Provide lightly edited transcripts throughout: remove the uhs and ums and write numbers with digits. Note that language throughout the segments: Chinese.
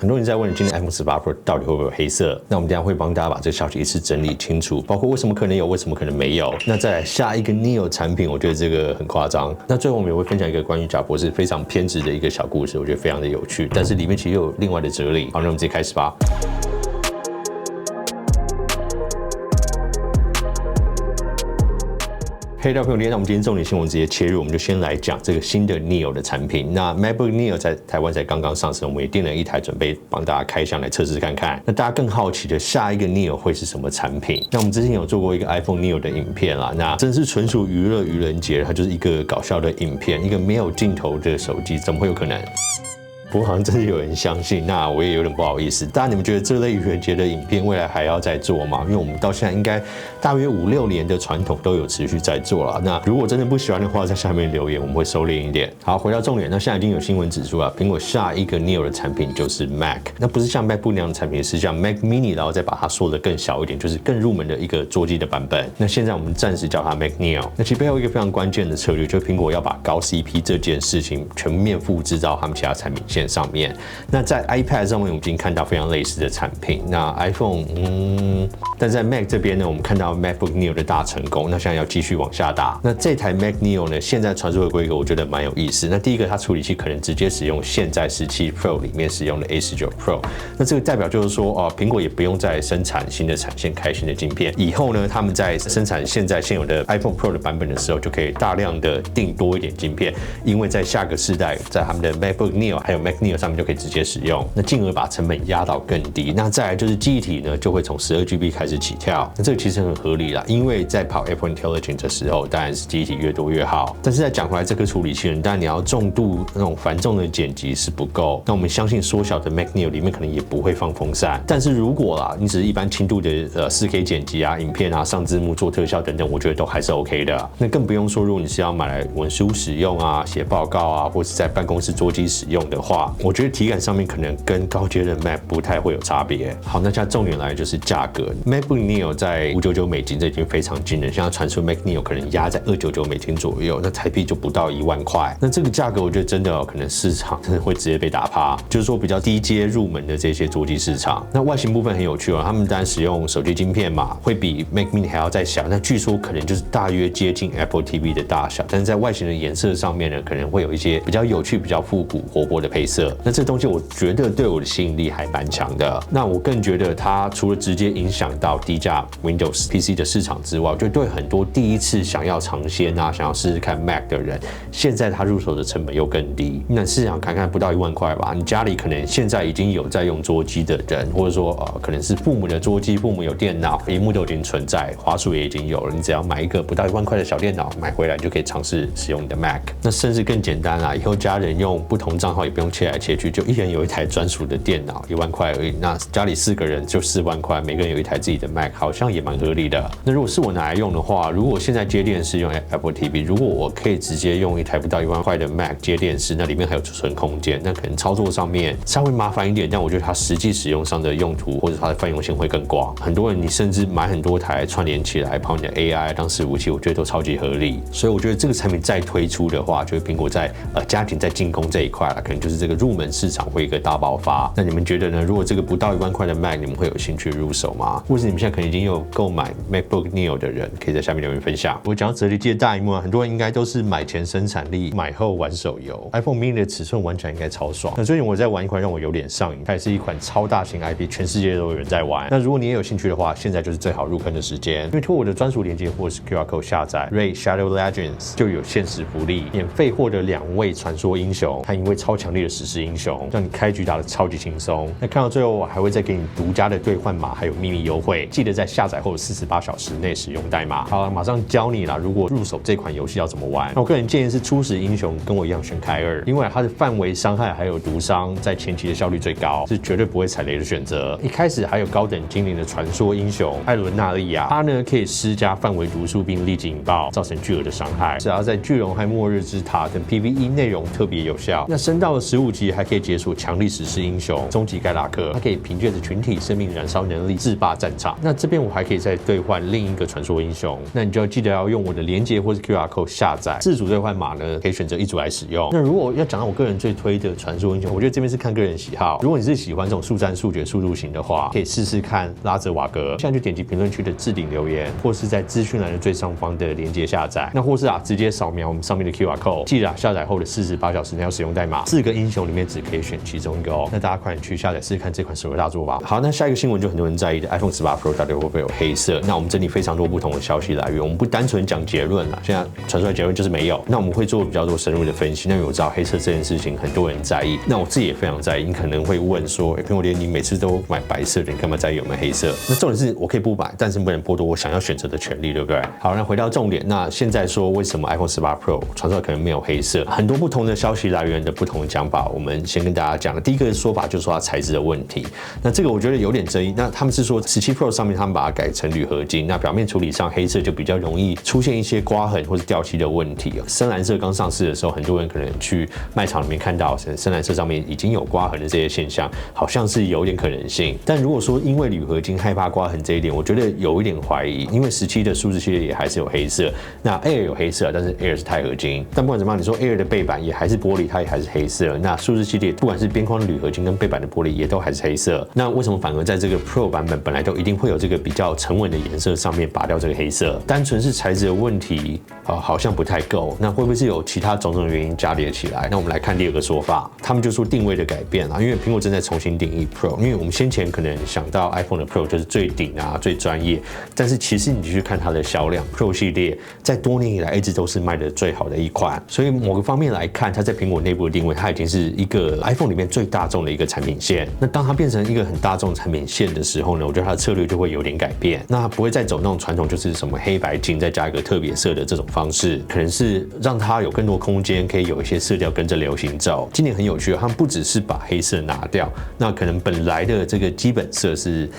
很多人在問今年 iPhone 18 Pro 到底會不會有黑色？那我們等一下會幫大家把這個消息一次整理清楚，包括為什麼可能有，為什麼可能沒有。那再來下一個 Neo 產品，我覺得這個很誇張。那最後我們也會分享一個關於賈博士非常偏執的一個小故事，我覺得非常的有趣，但是裡面其實又有另外的哲理。好，那我們直接開始吧。嘿，大家朋友，那我們今天重點新聞直接切入，我們就先來講這個新的 Neo 的產品。那 MacBook Neo 在台灣才剛剛上市，我們也訂了一台，準備幫大家開箱來測試看看。那大家更好奇的下一個 Neo 會是什麼產品？那我們之前有做過一個 iPhone Neo 的影片啦，那真是純屬娛樂愚人節，它就是一個搞笑的影片，一個沒有鏡頭的手機，怎麼會有可能？不過好像真的有人相信，那我也有點不好意思。大家你們覺得這類愚人節的影片未來還要再做嗎？因為我們到現在應該大約5、6年的傳統都有持續在做了。那如果真的不喜歡的話，在下面留言，我們會收斂一點。好，回到重點，那現在已經有新聞指出了，蘋果下一個 Neo 的產品就是 Mac， 那不是像 MacBook 那樣的產品，是像 Mac Mini， 然後再把它縮得更小一點，就是更入門的一個桌機的版本。那現在我們暫時叫它 Mac Neo。那其實背後一個非常關鍵的策略，就是蘋果要把高 CP 這件事情全面複製到他們其他產品線上面。那在 iPad 上面，我們已經看到非常類似的產品。那 iPhone，但在 Mac 這邊呢，我們看到 MacBook Neo 的大成功。那現在要繼續往下打。那這台 Mac Neo 呢，現在傳出的規格，我覺得蠻有意思。那第一個，它處理器可能直接使用現在17 Pro 裡面使用的 A19 Pro。那這個代表就是說，蘋果也不用再生產新的產線、開新的晶片。以後呢，他們在生產現有的 iPhone Pro 的版本的時候，就可以大量的訂多一點晶片，因為在下個世代，在他們的 MacBook Neo 還有 Mac Neo 上面就可以直接使用，那進而把成本壓到更低。那再來就是記憶體呢，就會從12GB 開始起跳。那這個其實很合理啦，因為在跑 Apple Intelligence 的時候，當然是記憶體越多越好。但是再講回來，這顆處理器呢，當然你要重度那種繁重的剪輯是不夠。那我們相信縮小的 Mac Neo 裡面可能也不會放風扇。但是如果啦，你只是一般輕度的4K 剪輯啊、影片啊、上字幕、做特效等等，我覺得都還是 OK 的。那更不用說，如果你是要買來文書使用啊、寫報告啊，或是在辦公室桌機使用的話，我覺得體感上面可能跟高階的 Mac 不太會有差別。好，那现在重點來就是價格。MacBook Neo 在599美金，這已經非常驚人。現在傳出 Mac Neo 可能壓在299美金左右，那台幣就不到1萬塊。那這個價格，我覺得真的可能市場真的會直接被打趴。就是說比較低階入門的這些桌機市場。那外形部分很有趣哦，他們當然使用手機晶片嘛，會比 Mac Mini 還要再小。那據說可能就是大約接近 Apple TV 的大小，但是在外形的顏色上面呢，可能會有一些比較有趣、比較復古、活潑的配色。那這東西我覺得對我的吸引力還蠻強的。那我更覺得它除了直接影響到低價 Windows PC 的市場之外，我覺得對很多第一次想要嘗鮮啊、想要試試看 Mac 的人，現在他入手的成本又更低。那試想看看，不到1萬塊吧，你家裡可能現在已經有在用桌機的人，或者說可能是父母的桌機，父母有電腦，螢幕都已經存在，滑鼠也已經有了，你只要買一個不到1萬塊的小電腦買回來，就可以嘗試使用你的 Mac。那甚至更簡單啊，以後家人用不同賬號也不用切來切去，就一人有一台專屬的電腦，1萬塊而已。那家裡4個人就4萬塊，每個人有一台自己的 Mac， 好像也蠻合理的。那如果是我拿來用的話，如果我现在接電視用 Apple TV， 如果我可以直接用一台不到1萬塊的 Mac 接電視，那裡面還有儲存空間，那可能操作上面稍微麻煩一點，但我覺得它實際使用上的用途或者它的泛用性會更廣。很多人你甚至買很多台串聯起來跑你的 AI 當伺服器，我覺得都超級合理。所以我覺得這個產品再推出的話，就是蘋果在家庭在進攻這一塊了，可能就是這個入門市場會有一個大爆發。那你們覺得呢？如果這個不到1萬塊的 Mac， 你們會有興趣入手嗎？或者你們現在可能已經有購買 MacBook Neo 的人，可以在下面留言分享。我講到折疊機的大螢幕啊，很多人應該都是買前生產力，買後玩手遊。iPhone Mini 的尺寸玩起來應該超爽。那最近我在玩一款讓我有點上癮，它也是一款超大型 IP， 全世界都有人在玩。那如果你也有興趣的話，現在就是最好入坑的時間，因為托我的專屬鏈接或是 QR Code 下載 Raid Shadow Legends 就有限時福利，免費獲得2位傳說英雄和1位超強力的史詩英雄，讓你開局打得超級輕鬆。那看到最後，我還會再給你獨家的兌換碼，還有秘密優惠，記得在下載後48小時內使用代碼。好了，馬上教你啦。如果入手這款遊戲要怎麼玩？那我個人建議是初始英雄跟我一樣選凱爾，因為它的範圍傷害還有毒傷在前期的效率最高，是絕對不會踩雷的選擇。一開始還有高等精靈的傳說英雄艾倫納利亞，他呢可以施加範圍毒素並立即引爆，造成巨額的傷害。只要在巨龍和末日之塔等 PVE 內容特別有效。那升到了15級還可以解鎖強力史詩英雄終極蓋拉克，它可以憑借着群體生命燃燒能力制霸戰場。場。那這邊我還可以再兌換另一個傳說英雄，那你就要記得要用我的連結或是 QR code 下載，自主兌換碼呢可以選擇一組來使用。那如果要講到我個人最推的傳說英雄，我覺得這邊是看個人喜好。如果你是喜歡這種速戰速決速度型的話，可以試試看拉澤瓦格。現在就點擊評論區的置頂留言，或是在資訊欄的最上方的連結下載。那或是直接掃描我們上面的 QR code， 記得下載後的48小時內要使用代碼。4個英雄裡面只可以選其中一個哦。那大家快點去下載試試看這款手遊大作吧。好，那下一個新聞就很多人在意的 iPhone 18 Pro 到底会不會有黑色？那我們整理非常多不同的消息來源，我們不單純講結論啦，現在傳出來結論就是沒有。那我們會做比較多深入的分析。那因為我知道黑色這件事情很多人在意，那我自己也非常在意。你可能會問說，蘋果爹，你每次都買白色的，你幹嘛在意有沒有黑色？那重點是我可以不買，但是不能剝奪我想要選擇的權利，对不对？好，那回到重點，那現在說為什麼 iPhone 18 Pro 傳出來可能沒有黑色？很多不同的消息來源的不同的講法，我們先跟大家講。第一個說法就是說它材質的問題，那這個我覺得有點爭議。那他們是說17 Pro 上面他們把它改成鋁合金，那表面處理上黑色就比較容易出現一些刮痕或是掉漆的問題。深藍色剛上市的時候，很多人可能去賣場裡面看到深藍色上面已經有刮痕的這些現象，好像是有點可能性。但如果說因為鋁合金害怕刮痕這一點，我覺得有一點懷疑，因為17的數字系列也還是有黑色，那 Air 有黑色，但是 Air 是鈦合金。但不管怎麼樣，你說 Air 的背板也還是玻璃，它也還是黑色。那數字系列不管是邊框的鋁合金跟背板的玻璃也都還是黑色。那為什麼反而在這個 Pro 版本本來都一定會有這個比較沉穩的顏色上面拔掉這個黑色？單純是材質的問題好像不太夠。那會不會是有其他種種原因加疊起來？那我們來看第二個說法，他們就說定位的改變啊，因為蘋果正在重新定義 Pro。因為我們先前可能想到 iPhone 的 Pro 就是最頂啊、最專業，但是其實你去看它的銷量 ，Pro 系列在多年以來一直都是賣的最好的一款。所以某個方面來看，它在蘋果內部的定位，它已經是一個 iPhone 裡面最大眾的一個產品線。那當它變成一個很大众產品線的時候呢，我覺得它的策略就會有點改變。那它不會再走那種傳統，就是什麼黑白金再加一個特別色的這種方式，可能是讓它有更多空間，可以有一些色調跟着流行走。今年很有趣，他們不只是把黑色拿掉，那可能本來的这個基本色是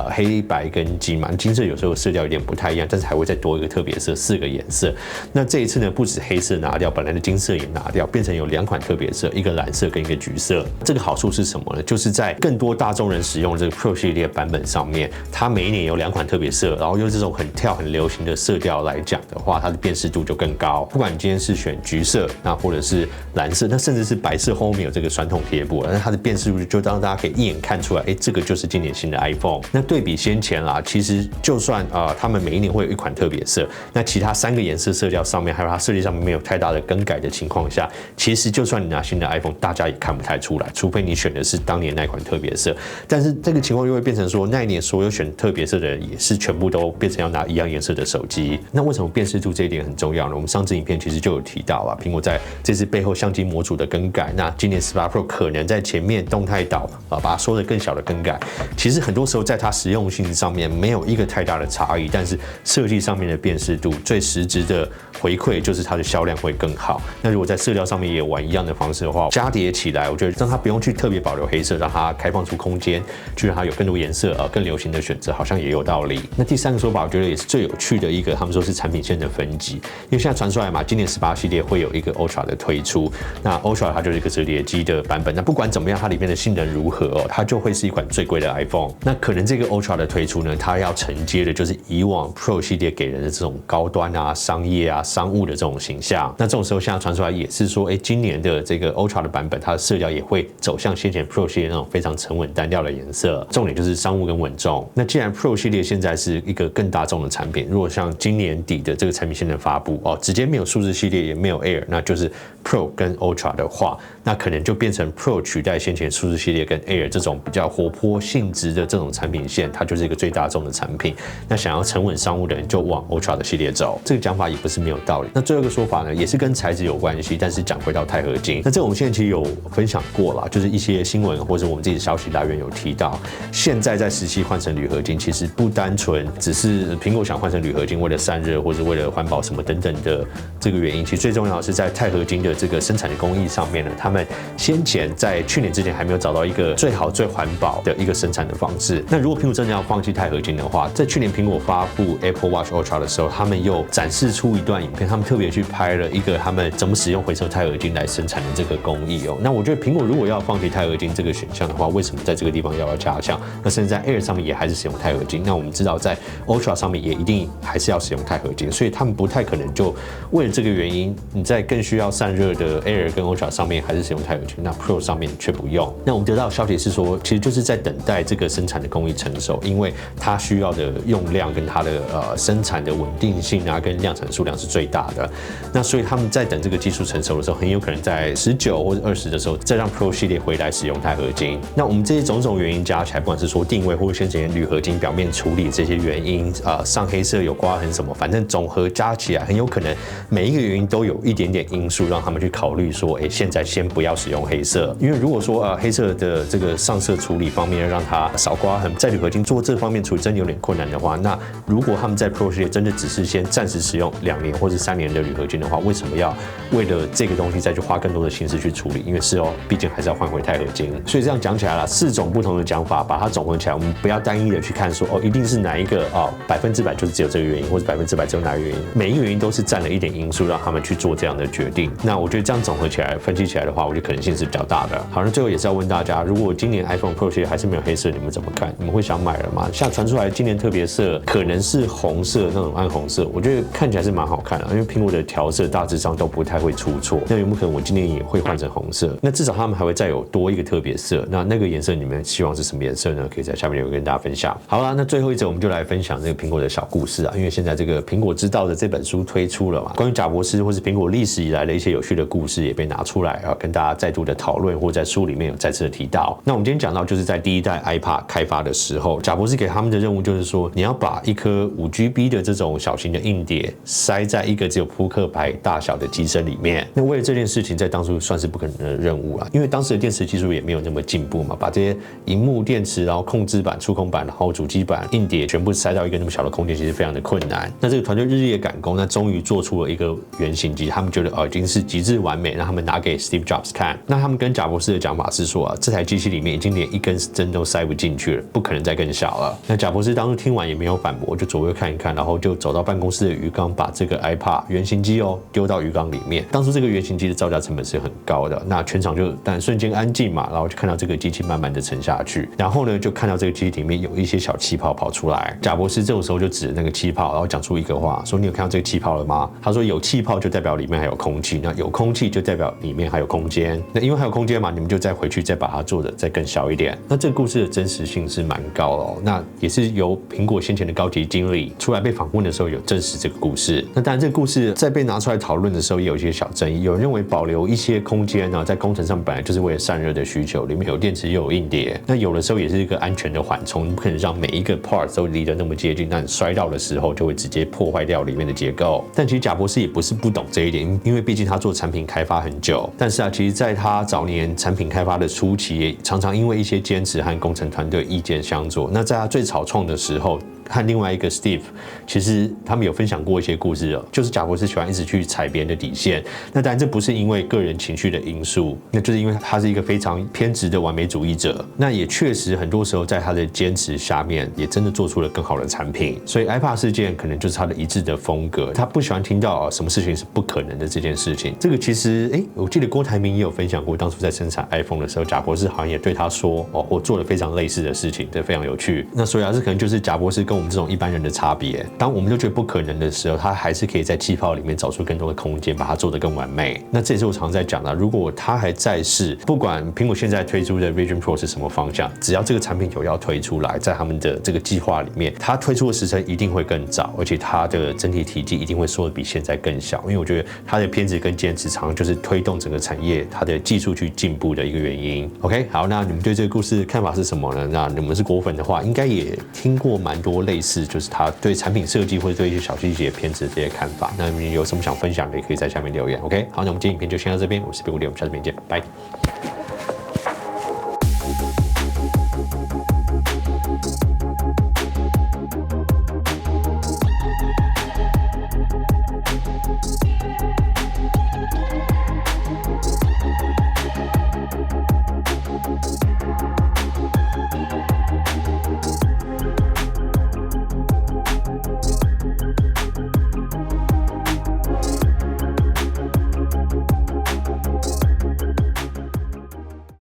黑白跟金嘛，金色有時候色調有點不太一樣，但是還會再多一個特別色，4個顏色。那這一次呢，不止黑色拿掉，本來的金色也拿掉，變成有2款特別色，一個藍色跟一個橘色。這個好處是什麼呢？就是在更多大眾人使用這個 Pro 系列版本上面，它每一年有2款特別色，然後用這種很跳很流行的色調來講的話，它的辨識度就更高。不管你今天是選橘色，那或者是藍色，那甚至是白色後面有這個傳統貼布，那它的辨識度就讓大家可以一眼看出来，這個就是今年新的 iPhone。那對比先前啦，其實就算他們每一年會有1款特別色，那其他3個顏色色調上面還有它設計上面沒有太大的更改的情況下，其實就算你拿新的 iPhone， 大家也看不太出來，除非你選的是當年那款特別色。但是這個情況又會變成說，那一年所有選特別色的人也是全部都變成要拿一樣顏色的手機。那為什麼辨識度這一點很重要呢？我們上支影片其實就有提到啊，蘋果在這次背後相機模組的更改，那今年18 Pro 可能在前面動態島把它縮得更小的更改，其實很多時候在它實用性上面沒有一個太大的差異，但是設計上面的辨識度最實質的回饋就是它的銷量會更好。那如果在色調上面也玩一樣的方式的話，加疊起來，我覺得讓它不用去特別保留黑色，讓它開放出空間，去讓它有更多顏色更流行的選擇，好像也有道理。那第3個說法，我覺得也是最有趣的一個，他們說是產品線的分級，因為現在傳出來嘛，今年18系列會有一個 Ultra 的推出，那 Ultra 它就是一個折疊機的版本，那不管怎麼樣，它裡面的性能如何它就會是一款最貴的 iPhone。那可能這個 Ultra 的推出呢，它要承接的就是以往 Pro 系列給人的這種高端啊、商業啊、商務的這種形象。那這種時候現在傳出來也是說，今年的這個 Ultra 的版本，它的色調也會走向先前 Pro 系列那種非常沉穩單調的顏色，重點就是商務跟穩重。那既然 Pro 系列現在是一個更大眾的產品，如果像今年底的這個產品線的發布直接沒有數字系列也沒有 Air， 那就是 Pro 跟 Ultra 的話，那可能就变成 Pro 取代先前數字系列跟 Air 這種比較活潑性質的這種產品線，它就是一個最大眾的產品。那想要沉穩商務的人就往 Ultra 的系列走，這個講法也不是沒有道理。那最後一個說法呢，也是跟材質有關係，但是講回到鈦合金，那這我們現在其實有分享過啦，就是一些新聞或者我們自己的消息來源有提到，現在在17換成鋁合金，其實不單純只是蘋果想換成鋁合金為了散熱或者為了環保什麼等等的這個原因，其實最重要的是在鈦合金的這個生產的工藝上面呢，他們先前在去年之前還沒有找到一個最好最環保的一個生產的方式。那如果蘋果真的要放棄鈦合金的話，在去年蘋果發布 Apple Watch Ultra 的時候，他們又展示出一段影片，他們特別去拍了一個他們怎麼使用回收鈦合金來生產的這個工藝那我覺得蘋果如果要放棄鈦合金這個選項的話，為什麼在這個地方要加強？那甚至在 Air 上面也還是使用鈦合金。那我們知道在 Ultra 上面也一定還是要使用鈦合金，所以他們不太可能就為了這個原因，你在更需要散熱的 Air 跟 Ultra 上面還是使用鈦合金，那 Pro 上面卻不用。那我們得到的消息是說，其實就是在等待這個生產的工藝成熟，因為它需要的用量跟它的生產的穩定性啊，跟量產數量是最大的。那所以他们在等这個技術成熟的時候，很有可能在19或者20的時候，再讓 Pro 系列回來使用鈦合金。那我們這些種種原因加起來，不管是說定位或者先前鋁合金表面處理這些原因，上黑色有刮痕什麼，反正總和加起來，很有可能每一個原因都有一點點因素讓他們去考慮說，現在先不要使用黑色，因為如果說黑色的這個上色處理方面讓它少刮痕，在鋁合金做這方面處理真的有點困難的話，那如果他們在 Pro 系列真的只是先暫時使用2年或者3年的鋁合金的話，為什麼要為了這個東西再去花更多的心思去處理？因為事後畢竟還是要換回鈦合金。所以這樣講起來啦，4種不同的講法，把它總合起來，我們不要單一的去看說一定是哪一個100%就是只有這個原因，或者100%只有哪個原因，每一個原因都是占了一點因素讓他們去做這樣的決定。那我覺得這樣總合起來分析起來的話，我覺得可能性是比較大的。好，那最後也是要問大家，如果今年 iPhone Pro 系列還是沒有黑色，你們怎麼看？你們會想買了嗎？像傳出來今年特別色可能是紅色那種暗紅色，我覺得看起來是蠻好看的，因為蘋果的調色大致上都不太會出錯。那有沒有可能我今年也會換成紅色？那至少他們還會再有多一個特別色。那個顏色你們希望是什麼顏色呢？可以在下面留言跟大家分享。好啦，那最後一則我們就來分享這個蘋果的小故事啊，因為現在這個蘋果知道的這本書推出了嘛，關於賈伯斯或是蘋果歷史以來的一些有趣的故事也被拿出來啊，跟大家再度的討論，或在書裡面有再次的提到。那我們今天講到就是在第一代 iPad 開發的時候，賈伯斯給他們的任務就是說，你要把一顆5GB 的這種小型的硬碟塞在一個只有撲克牌大小的機身裡面。那為了這件事情，在當初算是不可能的任務啦，因為當時的電池技術也沒有那麼進步嘛，把這些螢幕、電池，然後控制板、觸控板，然後主機板、硬碟全部塞到一個那麼小的空間，其實非常的困難。那這個团隊日夜趕工，那終於做出了一個原型機，他們覺得已經是極致完美，讓他們拿給 Steve Jobs 看。那他們跟賈伯斯的講法是說這台機器裡面已經連一根針都塞不進去了，不可能再更小了。那賈伯斯當初聽完也沒有反駁，就左右看一看，然後就走到辦公室的魚缸，把這個 iPad 原型機丟到魚缸裡面。當初這個原型機的造價成本是很高的，那全場就但瞬間安靜嘛，然後就看到這個機器慢慢的沉下去，然後呢就看到這個機器裡面有一些小氣泡跑出來。賈伯斯這種時候就指着那個氣泡，然後講出一個話，說你有看到這個氣泡了嗎？他說有氣泡就代表裡面還有空氣，那有空氣就代表裡面還有空間。那因為還有空間嘛，你們就再回去再把它做的再更小一點。那這個故事的真實性是蠻高的哦。那也是由蘋果先前的高級經理出來被訪問的時候有證實這個故事。那當然這個故事在被拿出來討論的時候也有一些小爭議，有人認為保留一些空間呢，在工程上本來就是為了散熱的需求，裡面有電池又有硬碟，那有的時候也是一個安全的緩衝，你不可能讓每一個 part 都離得那麼接近，那你摔到的時候就會直接破壞掉裡面的結構。但其實賈伯斯也不是不懂這一點，因為畢竟他做產品開發很久。但是其實在他早年產品開發的初期，也常常因為一些堅持和工程團隊意見相左。那在他最草創的時候，和另外一個 Steve， 其實他們有分享過一些故事哦，就是賈伯斯喜歡一直去踩別人的底線。那當然這不是因為個人情緒的因素，那就是因為他是一個非常偏執的完美主義者。那也確實很多時候在他的堅持下面，也真的做出了更好的產品。所以 iPad 事件可能就是他的一致的風格，他不喜歡聽到什麼事情是不可能的這件事情。這個其實我記得郭台銘也有分享過，當初在生產 iPhone 的時候，賈伯斯好像也對他說我做了非常類似的事情，這非常有趣。那所以這可能就是賈伯斯跟我們這種一般人的差別。當我們就覺得不可能的時候，他還是可以在氣泡裡面找出更多的空間，把它做得更完美。那這也是我常常在講的，如果他還在世，不管蘋果現在推出的 Vision Pro 是什麼方向，只要這個產品有要推出來，在他們的這個計劃裡面，它推出的時程一定會更早，而且它的整體體積一定會縮得比現在更小。因為我覺得它的偏執跟堅持，常常就是推動整個產業它的技術去進步的一個原因。OK， 好，那你們對這個故事的看法是什麼呢？那你們是果粉的話，應該也聽過蠻多類似，就是他對產品設計或者對一些小細節偏執的這些看法。那你們有什麼想分享的，也可以在下面留言。OK， 好，那我們今天影片就先到這邊，我是蘋果爹，我們下次見，拜。